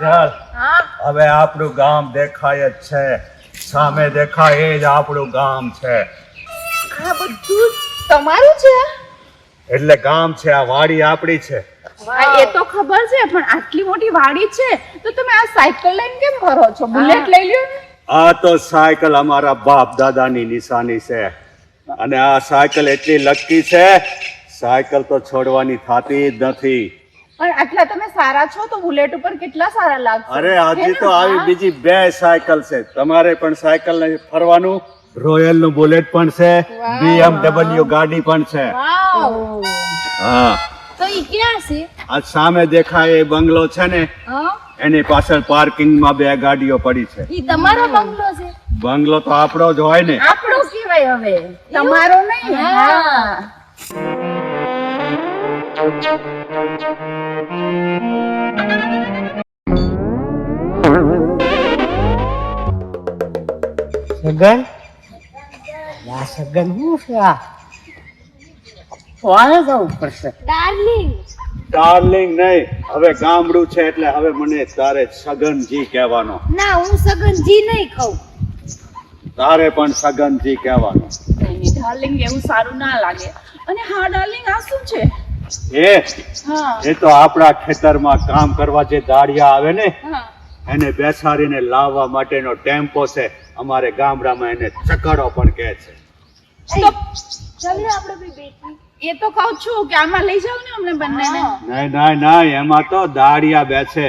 કાજલ, હવે આપણું ગામ દેખાય જ છે. સામે દેખાય એ જ આપણું ગામ છે. આ બધું તમારું છે? એટલે ગામ છે, આ વાડી આપણી છે. એ તો ખબર છે, પણ આટલી મોટી વાડી છે તો તમે આ સાયકલ લઈને કેમ ફરો છો? બુલેટ લઈ લ્યો ને. આ તો સાયકલ અમારા બાપ દાદાની નિશાની છે, અને આ સાયકલ એટલી લકી છે, સાયકલ તો છોડવાની થતી જ નથી. પણ આટલા તમે સારા છો તો બુલેટ ઉપર કેટલા સારા લાગશે. અરે હજી તો આવી બીજી 2 સાયકલ છે. તમારે પણ સાયકલ લઈને ફરવાનું. રોયલ નું બુલેટ પણ છે, BMW ગાડી પણ છે. હા, તો ઈ ક્યાં છે? આ સામે દેખાય એ બંગલો છે ને, એની પાછળ પાર્કિંગ માં 2 ગાડીઓ પડી છે. ઈ તમારો બંગલો છે? બંગલો તો આપણો જ હોય ને. આપણો કહેવાય હવે, તમારો નહીં. હા, સગન યા સગન હું છે આ વાળે જવું પડશે. ડાર્લિંગ નહીં, હવે ગામડું છે એટલે હવે મને તારે સગનજી કહેવાનો. ના, હું સગનજી નહીં કહું. તારે પણ સગનજી કહેવાનો. ડાર્લિંગ એવું સારું ના લાગે. અને હા ડાર્લિંગ, આ શું છે? એ તો આપણા ખેતરમાં કામ કરવા જે દાડિયા આવે ને, હા, એને બેસાડીને લાવવા માટેનો ટેમ્પો છે. અમારે ગામડામાં એને ચકડો પણ કહે છે. એ તો કહું છું કે આમાં લઈ જાવ ને અમને બંનેને. નહીં, એમાં તો દાડિયા બેસે.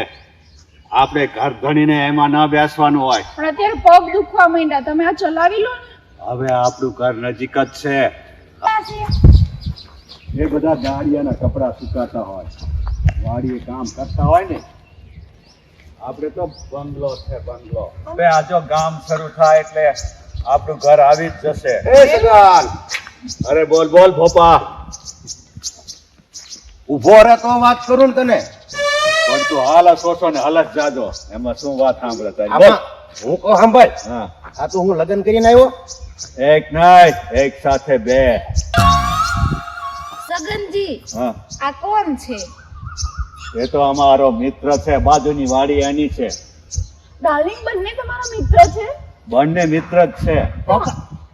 આપણે ઘર ધણીને એમાં ના બેસવાનું હોય. પણ અત્યારે પગ દુખવા માંડ્યા, તમે આ ચલાવી લો ને. હવે આપણું ઘર નજીક જ છે. એ બધા દાડિયાના કપડા સુકાતા હોય, વાડીએ કામ કરતા હોય ને. આપણે તો બંગલો છે, બંગલો. હવે આ જો ગામ શરૂ થાય એટલે આપણું ઘર આવી જ જશે. અરે બોલ ભોપા. ઉભો રહે તો વાત કરું ને તને. પણ તું હાલ સોચો ને હાલ જ જાજો. એમાં શું વાત સાંભળે તારી? બોલ. હું કહું સાંભળ. હા, આ તો હું લગ્ન કરીને આવ્યો. એક નહીં, એક સાથે 2. સગનજી, હા, આ કોણ છે? એ તો અમારો મિત્ર છે, બાજુની વાડી એની છે. ડાર્લિંગ, બંને તમારા મિત્ર છે? બંને મિત્ર જ છે.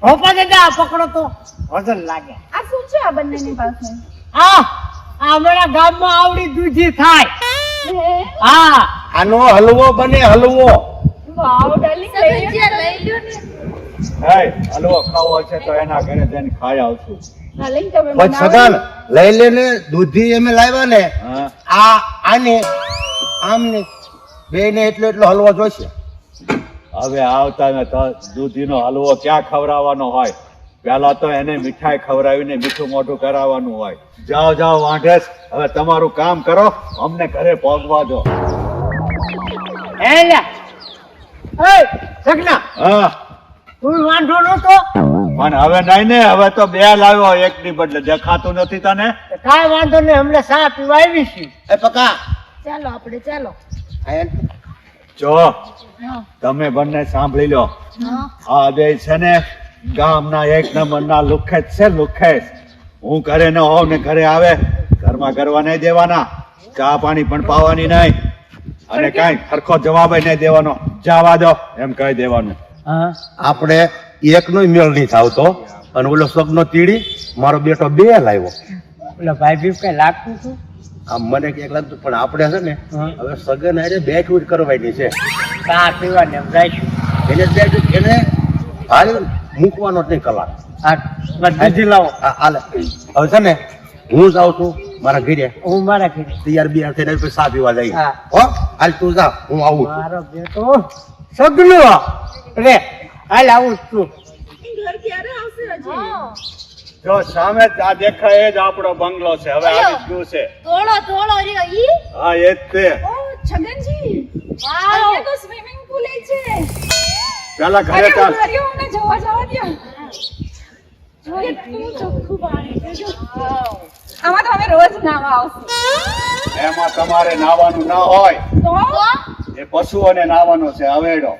રોપા દાદા પકડો તો વજન લાગે. આ શું છે આ બંનેની પાસે? આ અમારા ગામમાં આવડી દૂધી થાય. હે? હા, આનો હલવો બને, હલવો. વાવ ડાર્લિંગ, લઈ લ્યો ને. હે, હલવો ખાવો છે તો એના ઘરે જઈને ખાઈ આવશું. ડાર્લિંગ, તમે પછી બનાવો. સગાન લઈ લેને. દૂધી અમે લાવ્યા ને, હા, આને આમને બેને એટલો હલવો જોઈશે. હવે આવતા ને તો દૂધીનો હલવો ક્યાં ખવડાવવાનો હોય? પેલા તો એને મીઠાઈ ખવડાવીને મીઠું મોઢું કરાવવાનું હોય. જાઓ વાંઢેસ, હવે તમારું કામ કરો, અમને ઘરે પહોંચવા દો. એ લે એ સગના, હા, તું વાંધો નતો. પણ હવે નહીં ને, હવે તો 2 લાવ્યો, એકની બદલે. દેખાતું નથી તને? કાંઈ વાંધો નહીં, હમણાં ચા પીવા આવી છીએ. એ પકા ચાલો આપણે, ચાલો. જો તમે બંને સાંભળી લો. આ બે છે ને ગામના 1 નંબરના લુખેજ છે, લુખેજ. હું ઘરે ન હોઉં ને ઘરે આવે, ઘરમાં કરવા નહીં દેવાના, ચા પાણી પણ પાવાની નહીં, અને કાંઈ સરખો જવાબ નહીં દેવાનો. જવા દો એમ કહી દેવાનું. હા, આપણે એકનો મેળ નહીં થાવતો. અને ઓલો સગનો તીડી મારો બેટો 2 લાવ્યો. ઓલા ભાઈ ભીમ કઈ લાગતું હતું? આમ મને ક્યાંક લાગતું, પણ આપણે છે ને હવે સગન હારે બેઠું જ કરવાની છે. ચા પીવાને એમ જઈશું. એને બેઠું એને હાલ મૂકવાનો જ નહીં કલાક. દૂધી લાવો. હાલે હવે છે ને હું જાઉં છું મારા ઘરે. હું મારા ઘરે. તૈયાર બિયાર થઈને પછી ચા પીવા જઈએ. હા. હો હાલ તું જા, હું આવું છું. મારો બેટો સગનો રે, હાલ આવું જ છું. ઘર ક્યારે આવશે હજી? જો સામે જ આ દેખાય એ જ આપણો બંગલો છે. હવે આવી જ ગયું છે. થોડો રહ્યો ઈ. હા, એ જ તે. ઓ છગનજી, અહીંયા તો સ્વિમિંગ પૂલ છે. પેલા ઘરે અરે ચાલ. ઉતાર્યો ને જવા દો. કેટલું ચોખ્ખું પાણી છે જો. આમાં તો અમે રોજ નાવા આવશું. એમાં તમારે નાવાનું ના હોય, તો એ પશુઓને નાવાનો છે. હવેડો.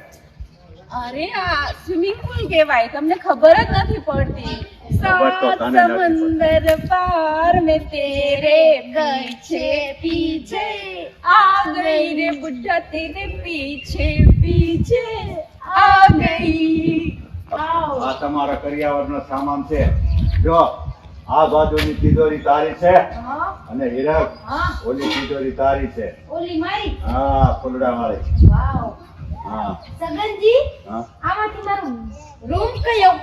અરે આ સ્વિમિંગ પૂલ કહેવાય, તમને ખબર જ નથી પડતી. ખબર તો सात તને નથી પડતી. समंदर पार में तेरे गए छे पीछे आ गई रे बुढ़ा तेरे पीछे पीछे आ गई આ તમારા કરિયાવરનો સામાન છે. જો આ બાજુની તિજોરી તારી છે અને હીરક ઓલી તિજોરી તારી છે. ઓલી મારી હા, ફૂલડા વાળી. વાવ હા, સગનજી હા. આમાંથી મારો રૂમ કયો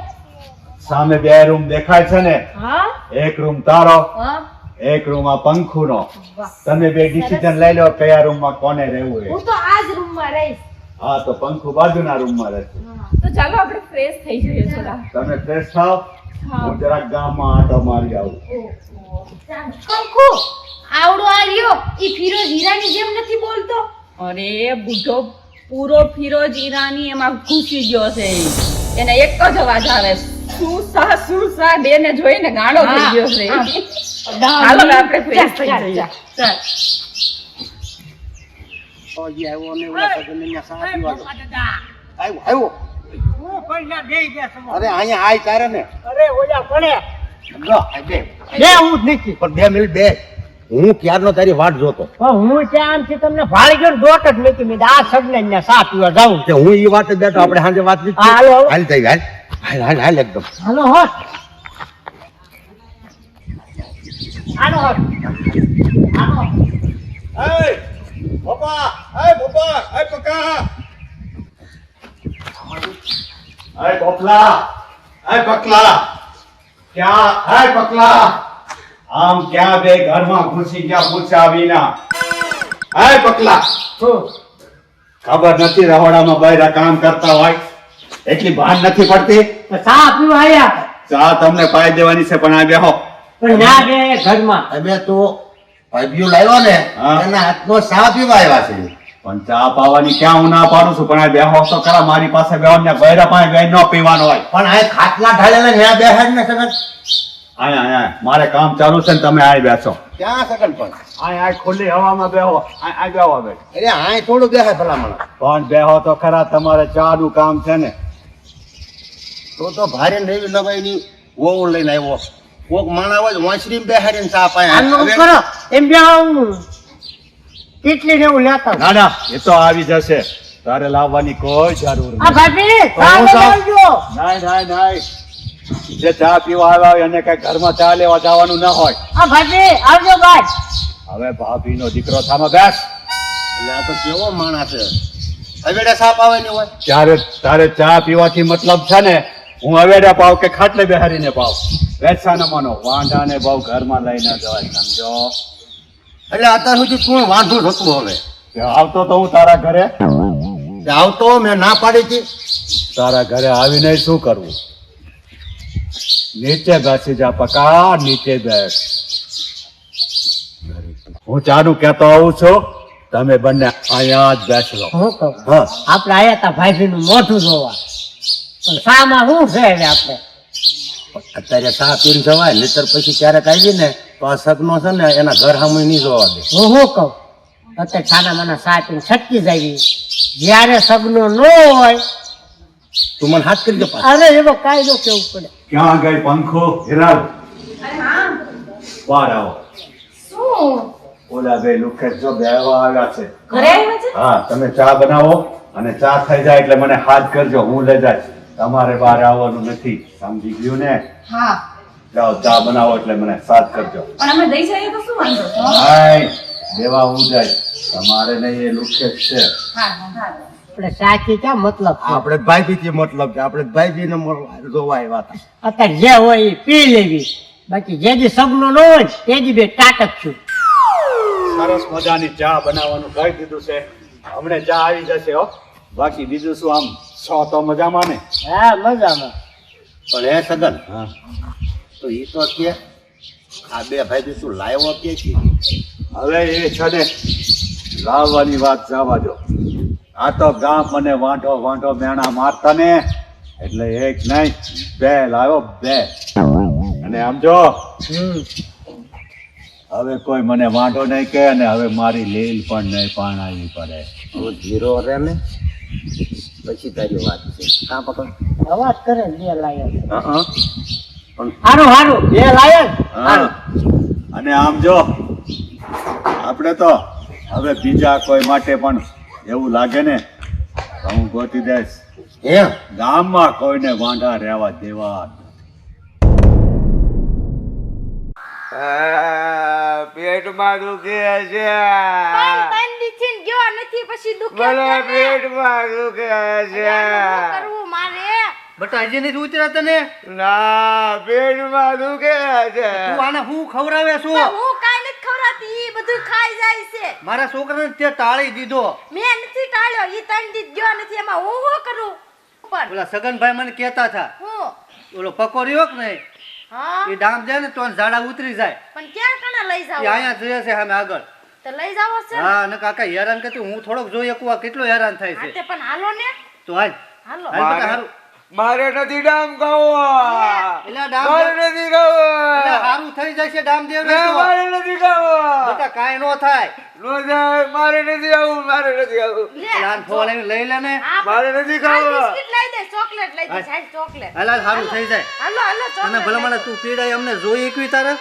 સામે બે રૂમ દેખાય છે ને, હા એક રૂમ તારો, હા એક રૂમ આ પંખુનો. વાહ. તમે બે ડિસિઝન લઈ લો કયા રૂમમાં કોને રહેવું છે. હું તો આ જ રૂમમાં રહીશ હા, તો પંખુ બાજુના રૂમમાં રહેશે. તો ચાલો આપણે ફ્રેશ થઈ જઈએ થોડા. તમે ફ્રેશ થાવ, હું જરાક ગામમાં આંટો મારી આવું. કંકુ આવડો આર્યો ઈ ફિરોઝ હીરાની જેમ નથી બોલતો અરે બુઢો પૂરો ફિરોજ ઈરાની એમાં ઘૂસી ગયો છે ઈ. એને એક જ અવાજ આવે શું સા બેને જોઈને ગાંડો થઈ ગયો છે હાલો હવે આપણે ફ્રેશ થઈ જઈએ ચાલ આવ્યો ને ઓલા સગનને સા પીવા દો. આવ્યો હું પૈસા દઈ દે સમો. અરે અહીંયા આય તારે ને અરે ઓલા પડે જો આ બે બે હું જ નથી પણ 2 મિનિટ બે હું ક્યારનો તારી વાટ જોતો પણ હું ત્યાં આમથી તમને ભાળી ગયો ને દોટ જ નથી મેં આ સગનને સા પીવા જાઉં કે હું ઈ વાતે બેઠો આપણે સાંજે વાત નથી હા, હાલો, હાલો. હાલ થઈ હાલ હાલ હાલ હાલ એકદમ હાલો હોત હાલો હોત હાલો Hey, Papa! Hey, Papa! Hey, Paka! Hey, Popla! Hey, Pakla! क्या है पकला આમ ક્યાં બે ઘરમાં ઘૂસી ગયા પૂછ્યા વિના. હે પકલા, ખબર નથી રહોડામાં બૈરા કામ કરતા હોય એટલી ભાન નથી પડતી. સા પીવા આયા ચા તમને પાઈ દેવાની છે પણ આ બેહો. પણ ના બે ઘરમાં અમે તો ભાઈઓ લાવ્યો ને હા. એના હાથનો ચા પીવા આવ્યા છે પણ ચા પાવાની ક્યાં હું ના પાડું છું પણ આ બેહો તો ખરા મારી પાસે બેહો ને બૈરા પાસે બેહી ન પીવાનો હોય. પણ આ ખાટલા ઢાળેલા ત્યાં બેહાડ ને સગન આયા મારે કામ ચાલુ છે ને તમે આય બેસો. ક્યાં સગન પણ આય ખુલ્લી હવામાં બેહો. આય બેહો હવે. અરે આય થોડું બેહાય ભલામણ પણ બેહો તો ખરા તમારે ચા નું કામ છે ને. તો ભારે નવી નવાઈની વહુ લઈને આવ્યો કોક માણા હોય વાંસરી બેહાડીને ચા પાય આનું કરો એમ બે હું કેટલી ને એવું લેતા ના ના એ તો આવી જશે તારે લાવવાની કોઈ જરૂર આ નથી. ભાભી તો ચા હું જાઉં. બનાવજો નાય નાય નાય જે ચા પીવા આવ્યા હોય એને કઈ ઘરમાં ચા લેવા જવાનું ના હોય. આ ભાભી આવજો બાદ હવે ભાભીનો દીકરો થામાં બેસ. એટલે આ તો કેવો માણસ છે હવેડે ચા પાવાની હોય ત્યારે તારે ચા પીવાથી મતલબ છે ને હું હવેડા પાવ કે ખાટલે બેહારીને પાવ બેસા ન માનો વાંઢાને બહુ ઘરમાં લઈને જવાય સમજો. એટલે અત્યાર સુધી તું વાંધો થતું હવે આવતો તો હું તારા ઘરે તે આવતો મેં ના પાડી હતી તારા ઘરે આવીને શું કરવું. નીચે બેસી જા પકા નીચે બેસ. હું ચાનું કહેતો આવું છું તમે બંને અહીંયા જ બેસી હું કહું હા આપણે આયા તા ભાભી નું મોઢું જોવા પણ શામાં શું છે હવે આપણે અત્યારે ચા પીને જવાય નહીતર પછી ક્યારેક આવી ને તો આ સગનો છે ને એના ઘર સામે નહીં જોવા દે હું શું કહું અત્યારે છાના માના સાચીને છટકી જાય જ્યારે સગનો ન હોય તું મને હાથ કરી દે પાછો. અરે એવો કાયદો કેવું પડે ક્યાં ગઈ પંખો હિરાલ બહાર આવો. શું ઓલા બે લુખેત જો બેહવા આવ્યા છે. ઘરે આવ્યા છે હા તમે ચા બનાવો અને ચા થઈ જાય એટલે મને હાથ કરજો હું લઈ જાય. તમારે બહાર આવવાનું નથી સમજી ગયું ને. હા જાઓ ચા બનાવો એટલે મને સાથ કરજો. પણ અમે દઈ જઈએ તો શું વાંધો હાય દેવા હું જાય તમારે નહીં એ લુખેત છે. હા હા આપણે સાચી ક્યાં મતલબ છે આપણે ભાઈથી મતલબ છે આપણે ભાઈથી ને જોવા આવ્યા હતા અત્યારે જે હોય એ પી લેવી બાકી જે દી સગનો ન હોય તે દી બે ટાટક છું સરસ મજાની ચા બનાવવાનું કહી દીધું છે હમણે ચા આવી જશે હો. બાકી બીજું શું આમ છો તો મજામાં ને. હા મજામાં પણ એ સગન હા તો એ તો કે આ બે ભાઈ તું લાવ્યો કે છે હવે એ છે ને લાવવાની વાત જવા દો. આ તો ગામ મને વાંઢો વાંઢો મેણા મારતા ને એટલે એક નહીં બે લાવ્યો બે. અને આમ જો હવે કોઈ મને વાંઢો નહીં કહે અને હવે મારી લીલ પણ નહીં પાણાવી પડે. તું ધીરો રે ને પછી તારી વાત છે કાં પકડ અવાજ કરે ને બે લાયા હં? હારું હારું બે લાયક હા. અને આમ જો આપણે તો હવે બીજા કોઈ માટે પણ એવું લાગે ને તો હું ગોતી દઈશ. એમ ગામમાં કોઈને વાંઢા રહેવા દેવા પેટમાં દુખે છે ત્રણ દીથી ગયો નથી પછી દુખે મને પેટમાં દુખે છે કરવું મારે બટા હજી નથી ઉતર્યા તને ના પેટમાં દુખે છે તું આને હું ખવડાવે છું હું કાઈ નથી ખવડાતી ઈ બધું ખાઈ જાય છે મારા છોકરાને તે ટાળી દીધો મેં નથી ટાળ્યો ઈ ત્રણ દી ગયો નથી એમાં હું શું કરું પણ ઓલા સગનભાઈ મને કહેતા હતા હું ઓલો પકોડ્યો કે નહીં હા એ ડામ જાય ને તો ઝાડા ઉતરી જાય પણ ક્યાં કણા લઈ એ જાવ અહીંયા જોઈએ છે સામે આગળ તો લઈ જાવો છે ને? હા ને કાકા હેરાન કરતી હું થોડોક જોઈ શકું આ કેટલો હેરાન થાય હા છે તે પણ હાલો ને તો હાલ હાલો હાલ બેટા હારું મારે નથી ડામ ખાવો એલા ડામ મારે નથી ખાવો એલા હારું થઈ જશે ડામદેવ ને તો. મારે નથી ખાવો બેટા કાંઈ નો થાય નો જાય મારે નથી આવું મારે નથી આવું લે એલા આને ફોન આવીને લઈ લે ને હા, મારે નથી આ ખાવો બિસ્કિટ લઈ દે ચોકલેટ લઈ દે સાહેબ ચોકલેટ હાલ હાલ હારું થઈ જાય હાલો હાલો અને ચોકલેટ ભલા લઈ મને દે. તું પીડાય અમને જોઈ એકવી તારે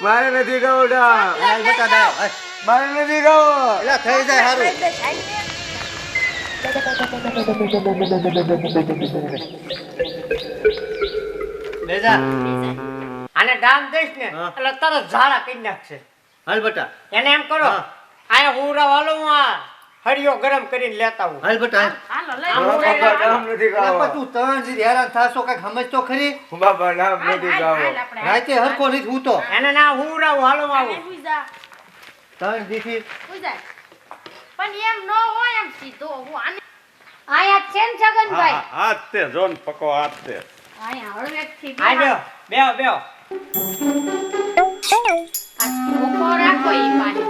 મારે નથી ખાવો ડામ હાલ બેટા ડાય હાલ. મારે નથી ખાવો એલા થઈ જાય હારું લઈ દે સાહેબ લે જા આને ડામ દઈશ ને હા. એટલે તરત ઝાડા કરી નાખશે હાલ બેટા એને એમ કરો હા. આ હુરા વાલો હું આ હળિયો ગરમ કરીને લેતા હું હાલ બેટા હાલ. હાલો લઈ આમ દે. ઉડાઈ બાપા ડામ નથી એલા ખાવો પણ તું ત્રણ જી હેરાન થાશો કઈક સમજ તો ખરી બાપા ડામ હાલ, નથી હાલ, ખાવો હાલ આપણે, હાલ. રાતે હરકો નથી હું તો એને ના હુરા હાલો હાલ, આવું હુઈ જા, ત્રણ દીથી હુઈ જા. પણ એમ ન હોય એમ સીધો હું આને આયા છે ને જગનભાઈ હાથ તે જોન પકો હાથ તે આયા હળવેકથી આ બેહો બેહો બેહો આ ધોકો રાખો ઈ પાસે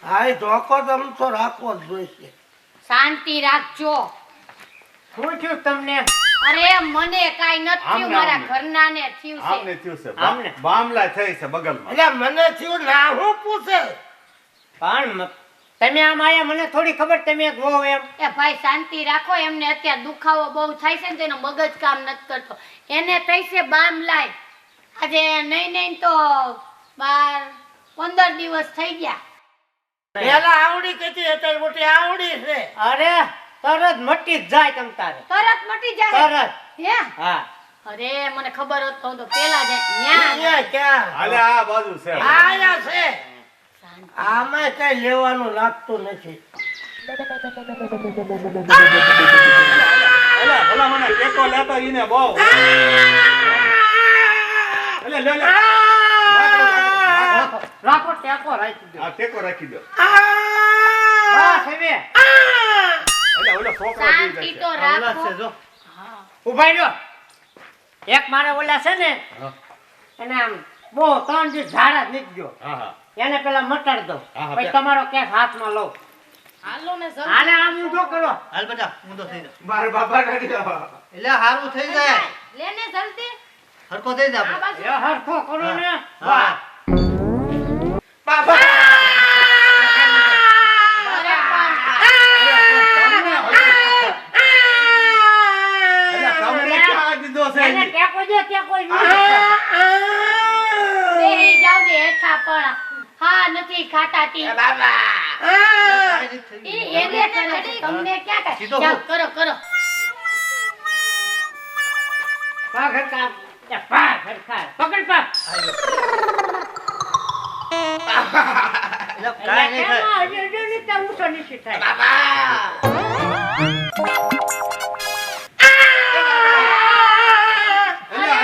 હા એ ધોકો તમ તો રાખવો જ જોઈશે શાંતિ રાખજો શું થયું તમને અરે મને કાઈ નથી થયું આમને, મારા આમને. ઘરનાને થયું છે આમને થયું છે આમને. બામલા થઈ છે બગલમાં એટલે મને થયું ના હું પૂછે પણ તમે આમ આયા મને થોડી ખબર તમે એક વહુ એમ એ ભાઈ શાંતિ રાખો એમને અત્યારે દુખાવો બહુ થાય છે ને તો એનો મગજ કામ નથી કરતો એને થઈ છે બામ લાય આજે નહીં નહીં તો 15 દિવસ થઈ ગયા પેલા આવડી કહેતી અત્યારે મોટી આવડી છે અરે તરત મટી જ જાય તમ તારે તરત મટી જાય તરત હે હા અરે મને ખબર હોત તો પેલા જ ન્યા અહીંયા ક્યાં હાલે આ બાજુ છે આયા છે આમાં કઈ લેવાનું લાગતું નથી અલા ભલા મને ટેકો લેતો ઈને બહુ અલે લે લે રાખો ટેકો રાખી દો આ ટેકો રાખી દો બસ હવે અલે ઓલો છોકરો શાંતિ બી તો જશે આવલા રાખો છે જો ઉભા રહ્યો એક મારે ઓલા છે ને એને આમ બહુ 3 દિવસ ઝાડા જ નીકળી ગયો હા હા એને પેલા મટાડી દો હા, હા, પછી તમારો ક્યાંક હાથમાં લઉં હાલો ને જલ્દી. આને આમ ઊંધો કરો હાલ બેટા ઊંધો થઈ જા મારા બાપા નથી ખાવો એટલે હારું થઈ જાય લે ને જલ્દી હરકો થઈ જા આ આપણે. બાજુ એ હરખો કરો ને હા. વાહ બાબા અરે પણ અલે તમને ક્યાં દીધો છે એને ટેકો દે ટેકો ઈ બેહી જાવ દે હેઠા પણ હા નથી ખાતાતી ઈ એને કરે છે, તમને ક્યાં કરે સીધો જાઓ, હો. કરો કરો પગ હરખા એ પગ હરખા પકડ પગ એટલે કાંઈ નહીં થાય હજી હજી ત્યાં ઊંચો નીચે થાય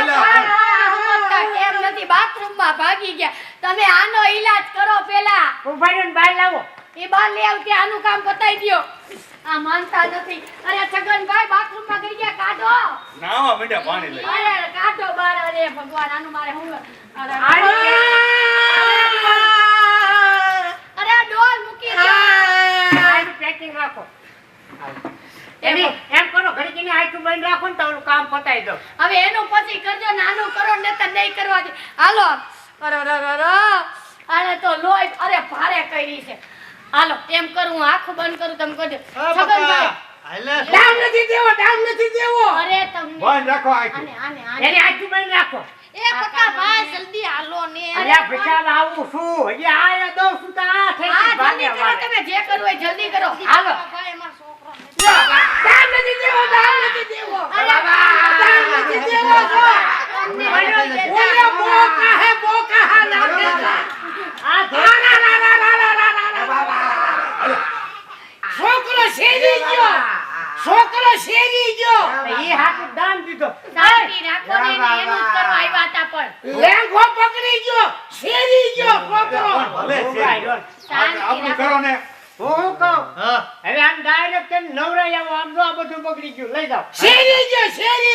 સમજતા કેમ નથી બાથરૂમમાં ભાગી ગયા તમે આનો ઈલાજ કરો પેલા ઉભા રહ્યો ને બહાર લાવો એ બાર લઈ આવતી આનું કામ પતાઈ દ્યો આ માનતા નથી અરે છગનભાઈ બાથરૂમમાં ગઈ ગયા કાઢો નાવા મીઠા પાણી લઈ અરે કાઢો બાર અરે ભગવાન આનું મારે હું અરે અરે ડોલ મૂકી દો આનું પેકિંગ રાખો એમ કરો ઘડીકીને આટલું બંધ રાખો ને તો ઓલું કામ પતાઈ દો હવે એનું પછી કરજો ને આનું કરો ને તો નહીં કરવા દે હાલો અરે તો લોહી અરે ભારે કરી છે હાલો એમ કરું હું આંખો બંધ કરું તમે કરજો છગનભાઈ હાલે ડામ નથી દેવો અરે તમને બંધ રાખો આખી આને આને એને આને આટલું બંધ રાખો એ પકા ભાઈ જલ્દી હાલો ને અલ્યા ભીખામાં આવું શું હજી આયા દઉં છું તો આ થઈ હા ગઈ જલ્દી કરો ભાગે તમે જે કરવું હોય જલ્દી કરો હાલો. ભાઈ અમાર છોકરો દામ નથી દેવો દામ નથી દેવો ઓલે બોકા હે નાખે આ છોકરો શેરી ગયો ઈ હાથ દાન દીધો શાંતિ રાખો ને એને એનું જ કરવા આવ્યા હતા પણ લેંગો પકડી ગયો શેરી ગયો છોકરો ભલે છે. શાંતિ આપણું રાખો કરો ને. હું કહું હવે આમ ડાયરેક્ટ તેને નવરાઈ આવો આમ જો આ બધું બગડી ગયું લઈ જાઓ શેરી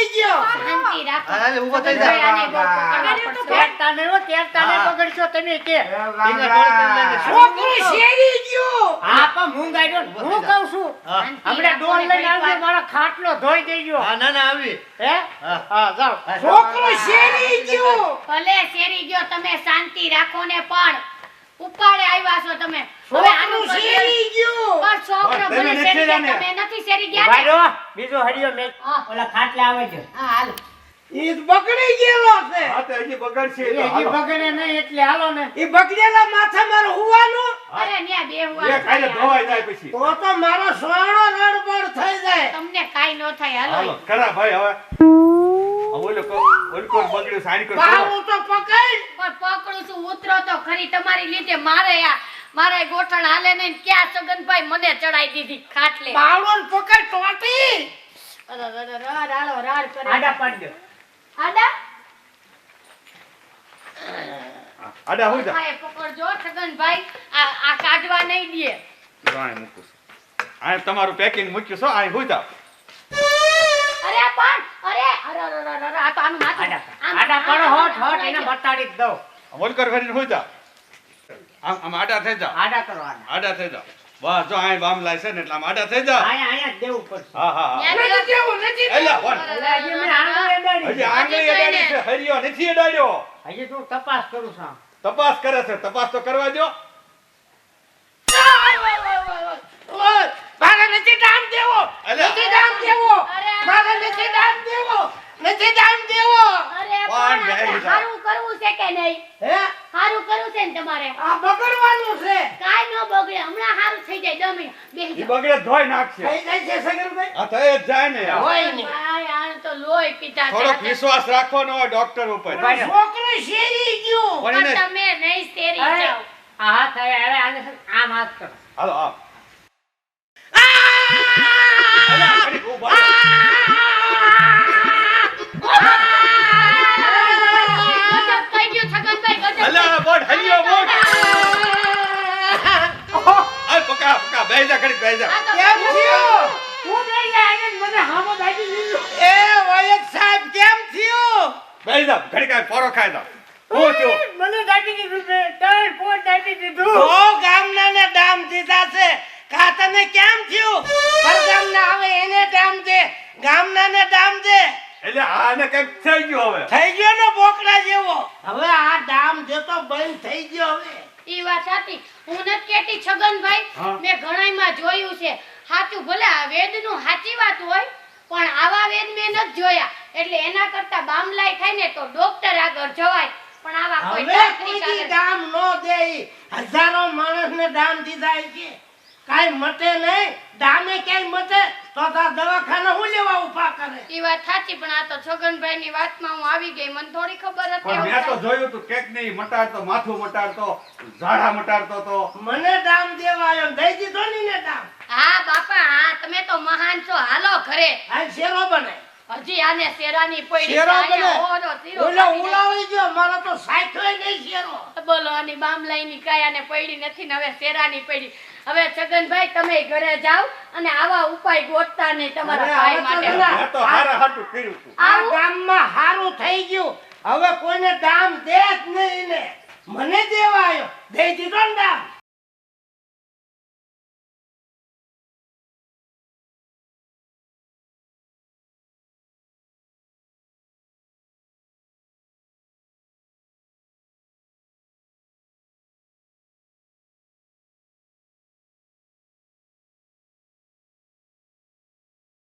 ગયો શાંતિ રાખો હાલે, ઊભો થઈ જા. ભાઈ, આને બહુ પકડવા પડશે. તેરતા ને તેરતા ને બગડશો તમે કે છોકરો શેરી ગયો હા પણ હું ગાડ્યો હું કહું છું શાંતિ હમણાં રાખો ડોલ ને લઈને આવજો ઘડીક વાર. મારો ખાટલો ધોઈ દેજો હા ના ના આવી હે હા જાઓ છોકરો શેરી ગયો ભલે શેરી ગયો તમે શાંતિ રાખો ને પણ ઉપાડે આવ્યા છો તમે હવે આનું શેરી ગયો પણ છોકરો તમે ભલે નથી શેરી ગયા જાણ્યા. તમે નથી શેરી ગયા ને? ભાઈરો બીજો હરિયો મેં હા. ઓલા ખાટલે આવે છે હા હાલ ઈ બગડી ગયેલો છે હા તો હજી બગડશે એ તો એ હાલો. બગડે નહીં એટલે હાલો ને ઈ બગડેલા માથા માર હુવાનું અરે ન્યા એ બેહવા ખાઈને ધોવાઈ જાય પછી તો મારો સોણો રડબડ થઈ જાય તમને કાઈ ન થાય હાલો હાલો ખરા ભાઈ હવે ઓલો બગડ્યું સાઈડ કરો બાવું તો પકડ પણ પકડું છું ઉતરો તો ખરી તમારી લીધે મારે ગોઠણ હાલે નહીં ક્યાં સગનભાઈ મને ચડાઈ દીધી ખાટલે બાવળો પકડ ટોટી રાડો રાડ કરે આડા પાડ દો આડા આડા હોય જા ભાઈ પકડજો સગનભાઈ આ કાઢવા નહીં દે આય મૂકું છું. આય તમારું પેકિંગ મૂક્યું છો આય હોય જા અરે પણ અરે આ તો આનું માથું આડા પડો હોટ હોટ એને બતાડી જ દઉં ઓલકર કરીને હોય જા આમ આડા થઈ જા આડા કરો આડા આડા થઈ જા બસ જો આય બામ લાય છે ને એટલે આમ આડા થઈ જા અહીંયા જ દેવું પડશે હા હા હા નથી દેવું નથી એલા વન એટલે હજી મેં આંગળી અડાડી હજી આંગળી અડાડી છે હરિયો નથી અડાડ્યો હજી તું તપાસ કરું છું તપાસ કરે છે તપાસ તો કરવા દો મારે નથી દામ દેવો અલ્યા. નથી દામ દેવો અરે. મારે નથી દામ દેવો નથી દામ દેવો અરે પણ પણ બેહી જા. હારું કરવું છે કે નહીં હે હારું કરવું છે ને તમારે આ બગડવાનું છે કાઈ ન બગડે હમણાં હારું થઈ જાય દમી બેહી ઈ જાઓ. બગડે ધોઈ નાખશે થઈ જાય છે સગનભાઈ આ થઈ જ જાય ને યાર હોય ને ભાઈ આને તો લોહી પીતા થોડોક થયા છે. વિશ્વાસ રાખવાનો હોય ડોક્ટર ઉપર છોકરો શેરી ગયો પણ પણ એને તમે નહીં શેરી અરે. જાઓ આ હાથ હવે આને છે ને આમ હાથ કરો હાલો આવ અલા, ઘડીક ઊભા રહો. ગજબ થઈ ગયું છગનભાઈ ગજબ અલા, બોટ હરિયો બોટ આ પકા બેહી જા ઘડીક બેહી જા આ તો કેમ થયું હું બેઈ જાય ને મને હામો દાટી દીધું એ વયક સાહેબ કેમ થયું બેહી જા ઘડીક આ પોરો ખાઈ જા હું થયો મને દાટી દીધું છે ત્રણ પોટ દાટી દીધું ઓ ગામના ને દામ દીધા છે કા તને કેમ થયું પરગામના આવે એને દામ દે ગામના ને દામ દે એટલે આને કઈક થઈ ગયું હવે થઈ ગયો ને બોકડા જેવો હવે આ દામ દેતો બંધ થઈ ગયો હવે ઈ વાત સાચી હું નથી કહેતી છગનભાઈ હા. મેં ઘણાયમાં જોયું છે સાચું ભલે આ વેદનું સાચી વાત હોય પણ આવા વેદ મેં નથી જોયા એટલે એના કરતા બામલાઈ થાય ને તો ડોક્ટર આગળ જવાય પણ આવા કોઈ હવે તાંત્રિક કોઈ આગળ દામ નો દે હજારો માણસને દામ દીધા છે કાઈ મટે નહીં દામે ક્યાંય મટે તો આ દવાખાના હું લેવા ઉભા કરે ઈ વાત સાચી પણ આ તો છગનભાઈની વાતમાં હું આવી ગઈ મને થોડી ખબર પણ મેં તો હતી જોયું તું કેક નહીં મટાડતો માથું મટાડતો ઝાડા મટાડતો તો મને દામ દેવા આવ્યો દઈ દીધો ને દામ હા બાપા હા તમે તો મહાન છો હાલો ઘરે આ શેરો બને હજી આને શેરાની પડી શેરો છે, અહીંયા બને ઓરો શીરો ઓલો કાઢી ઉલાવી ગયો મારો તો સાયકલ નહીં શેરો નાખી. બોલો આની બામલાઈની કાયાને પડી નથી ને હવે શેરાની પડી હવે છગનભાઈ તમે ઘરે જાઓ અને આવા ઉપાય ગોતતા નહીં તમારા અરે, ભાઈ હવે તો માટે ના. મેં તો હારા હાટું કર્યું તું આ આવું? ગામમાં હારું થઈ ગયું હવે કોઈને દામ દે જ નહીં ને મને દેવા આવ્યો દઈ દીધો ને દામ